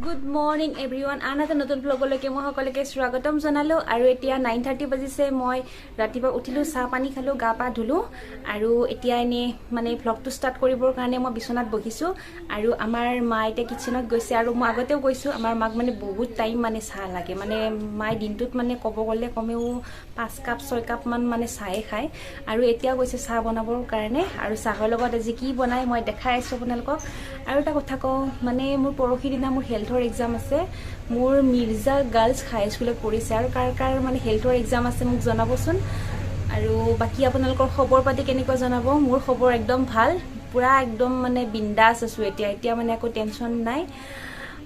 Good morning everyone. আন এটা নতুন ব্লগলৈকে মই সকলোকে স্বাগতম জনালোঁ। আৰু এতিয়া 9:30 বাজিছে। মই ৰাতিপুৱা উঠিলোঁ, চাহ পানী খালোঁ, গা পা ধুলোঁ আৰু এতিয়া এনেই মানে ব্লগটো ষ্টাৰ্ট কৰিবৰ কাৰণে মই বিচনাত বহিছোঁ। আৰু আমাৰ মা এতিয়া কিটচেনত গৈছে আৰু মই আগতেও কৈছোঁ আমাৰ মাক মানে বহুত টাইম মানে চাহ লাগে। মানে মায়ে দিনটোত মানে ক'ব গ'লে কমেও 5 কাপ 6 কাপমান মানে চাহে খায়। আৰু এতিয়াও গৈছে চাহ বনাবৰ কাৰণে। আৰু চাহৰ লগত আজি কি বনাই মই দেখাই আছোঁ আপোনালোকক। আৰু এটা কথা কওঁ, মানে মোৰ পৰহি দিনা মোৰ হেল্থৰ এক্সাম আছে। মোৰ মিৰ্জা গাৰ্লছ হাই স্কুলত পঢ়িছে। আৰু কাৰ কাৰ মানে হেল্থৰ এক্সাম আছে মোক জনাবচোন। আৰু বাকী আপোনালোকৰ খবৰ পাতি কেনেকুৱা জনাব। মোৰ খবৰ একদম ভাল, পূৰা একদম মানে বিন্দাছ আছোঁ এতিয়া মানে একো টেনশ্যন নাই।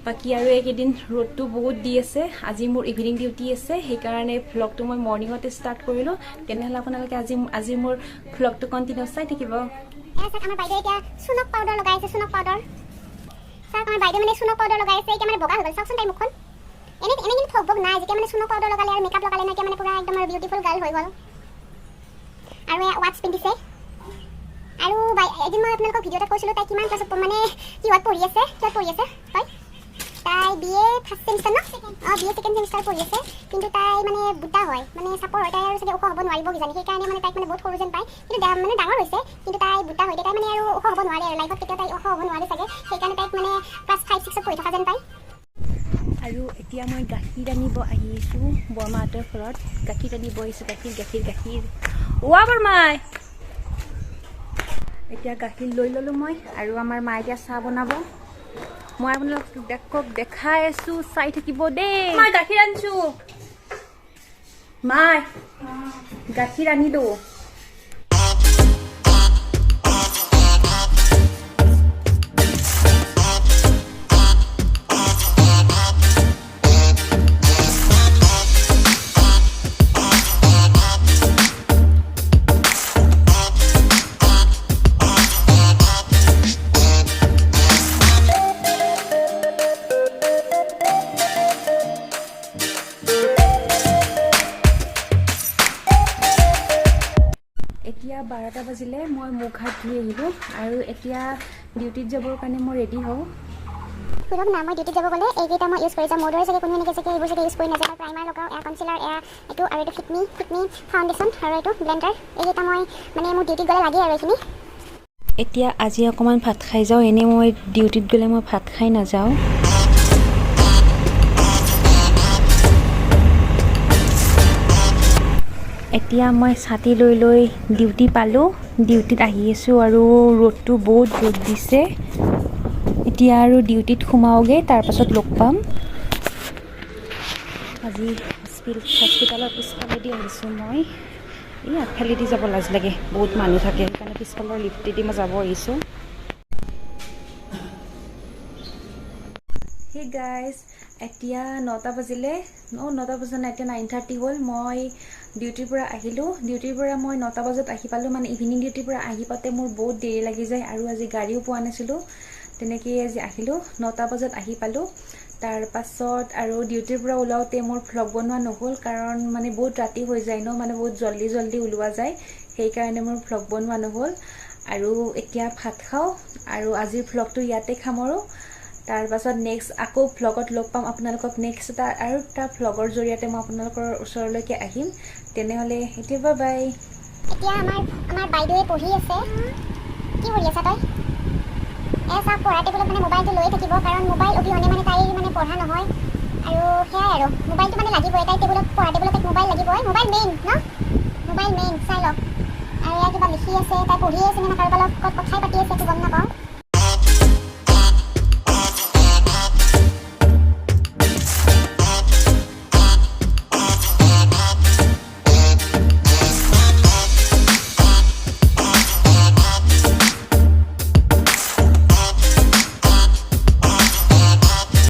বাকী আৰু এইকেইদিন ৰ'দটো বহুত দি আছে। আজি মোৰ ইভিনিং ডিউটি আছে, সেইকাৰণে ভ্লগটো মই মৰ্ণিঙতে ষ্টাৰ্ট কৰিলোঁ। তেনেহ'লে আপোনালোকে আজি মোৰ ভ্লগটো কণ্টিনিউ চাই থাকিব। আমাৰ বাইদেউ এতিয়া চুনক পাউডাৰ লগাই আছে, চুনক পাউডাৰ। চাওক আমাৰ বাইদেউ মানে চুনক পাউডাৰ লগাই আছে, এতিয়া মানে বগা হৈ গ'ল। চাওকচোন তাই মুখখন এনে কিন্তু ঠগ বগ নাই। যেতিয়া মানে চুনক পাউডাৰ লগালে আৰু মেকআপ লগালে না, এতিয়া মানে পুৰা একদম আৰু বিউটিফুল গাৰ্ল হৈ গ'ল। আৰু ৱাটছ পিন্ধিছে। আৰু এদিন মই আপোনালোকক ভিডিঅ' এটা কৈছিলোঁ তাই কিমান ক্লাছত মানে কিহত পঢ়ি আছে, হয় তাই BA ফাৰ্ষ্ট ছেমিষ্টাৰ ন? BA ছেকেণ্ড ছেমিষ্টাৰ পঢ়ি আছে। কিন্তু তাই মানে বুটা হয়, মানে চাপৰ হয়। তাই আৰু চাগে ওখ হ'ব নোৱাৰিব কিজানি, সেইকাৰণে মানে তাইক মানে বহুত সৰু যেন পায়। কিন্তু মানে ডাঙৰ হৈছে, কিন্তু তাই বুটা হয়। তাই মানে আৰু ওখ হ'ব নোৱাৰে আৰু লাইফত কেতিয়াও তাই ওখ হ'ব নোৱাৰে চাগে। সেইকাৰণে তাইক মানে ক্লাছ 5-6ত পঢ়ি থকা যেন পায়। আৰু এতিয়া মই গাখীৰ আনিব আহিছোঁ বৰমাহঁতৰ ঘৰত। গাখীৰ আনিব আহিছোঁ। গাখীৰ ওৱা বৰমাই। এতিয়া গাখীৰ লৈ ল'লোঁ মই। আৰু আমাৰ মায়ে এতিয়া চাহ বনাব। মই আপোনালোকক দেখাই আছোঁ, চাই থাকিব দেই। মই গাখীৰ আনিছোঁ। মাই গাখীৰ আনিলোঁ। এতিয়া 12টা বাজিলে। মই মুখ হাত ধুই আহিলোঁ আৰু এতিয়া ডিউটিত যাবৰ কাৰণে মই ৰেডি হওঁ। শুনক না, মই ডিউটিত যাব গ'লে এইকেইটা মই ইউজ কৰি যাম। মোৰ দৰে চাগে কোনো এনেকৈ চাগে এইবোৰ চাগে ইউজ কৰি নাযায়। প্ৰাইমাৰ লগাওঁ, এয়া কনচিলাৰ, এয়া এইটো আৰু এইটো ফিটমি ফাউণ্ডেশ্যন আৰু এইটো ব্লেণ্ডাৰ। এইকেইটা মই মানে মোৰ ডিউটিত গ'লে লাগে আৰু এইখিনি। এতিয়া আজি অকণমান ভাত খাই যাওঁ। এনেই মই ডিউটিত গ'লে মই ভাত খাই নাযাওঁ। এতিয়া মই ছাতি লৈ ডিউটি পালোঁ। ডিউটিত আহি আছোঁ আৰু ৰ'দটো বহুত ৰ'দ দিছে। এতিয়া আৰু ডিউটিত সোমাওগৈ, তাৰপাছত লগ পাম। আজি হস্পিটেলৰ পিছফালেদি আহিছোঁ মই। এই আগফালেদি যাব লাজ লাগে, বহুত মানুহ থাকে, সেইকাৰণে পিছফালৰ লিফ্টেদি মই যাব আহিছোঁ। হে গাইজ, এতিয়া 9টা বাজিলে। 9টা বজা নাই, এতিয়া 9:30 হ'ল। মই ডিউটিৰ পৰা আহিলোঁ। ডিউটিৰ পৰা মই 9টা বজাত আহি পালোঁ। মানে ইভিনিং ডিউটিৰ পৰা আহি পাওঁতে মোৰ বহুত দেৰি লাগি যায়। আৰু আজি গাড়ীও পোৱা নাছিলোঁ, তেনেকৈয়ে আজি আহিলোঁ। 9টা বজাত আহি পালোঁ। তাৰপাছত আৰু ডিউটিৰ পৰা ওলাওঁতে মোৰ ভ্লগ বনোৱা নহ'ল, কাৰণ মানে বহুত ৰাতি হৈ যায় ন, মানে বহুত জল্দি ওলোৱা যায়। সেইকাৰণে মোৰ ভ্লগ বনোৱা নহ'ল। আৰু এতিয়া ভাত খাওঁ আৰু আজিৰ ভ্লগটো ইয়াতে সামৰোঁ। তাৰপাছত নেক্সট আকৌ ভ্লগত লগ পাম আপোনালোকক। নেক্সট এটা ভ্লগৰ জৰিয়তে মই আপোনালোকৰ ওচৰলৈকে আহিম। তেনেহ'লে এতিয়া বাই। এতিয়া আমাৰ বাইদেৱে পঢ়ি আছে। কি পঢ়ি আছা তই? চাওক, পঢ়া টেবুলত মানে মোবাইলটো লৈ থাকিব, কাৰণ মোবাইল অবিহনে মানে তাইৰ মানে পঢ়া নহয়। আৰু সেয়াই আৰু মোবাইলটো মানে লাগিবই তাই। পঢ়া টেবুলত তাইক মোবাইল লাগিবই। মোবাইল মেইন ন, মোবাইল মেইন। চাই লওক। আৰু এয়া কিবা লিখি আছে, তাই পঢ়ি আছে নে কাৰোবাৰ লগত কথাই পাতি আছে, একো গম নাপাওঁ।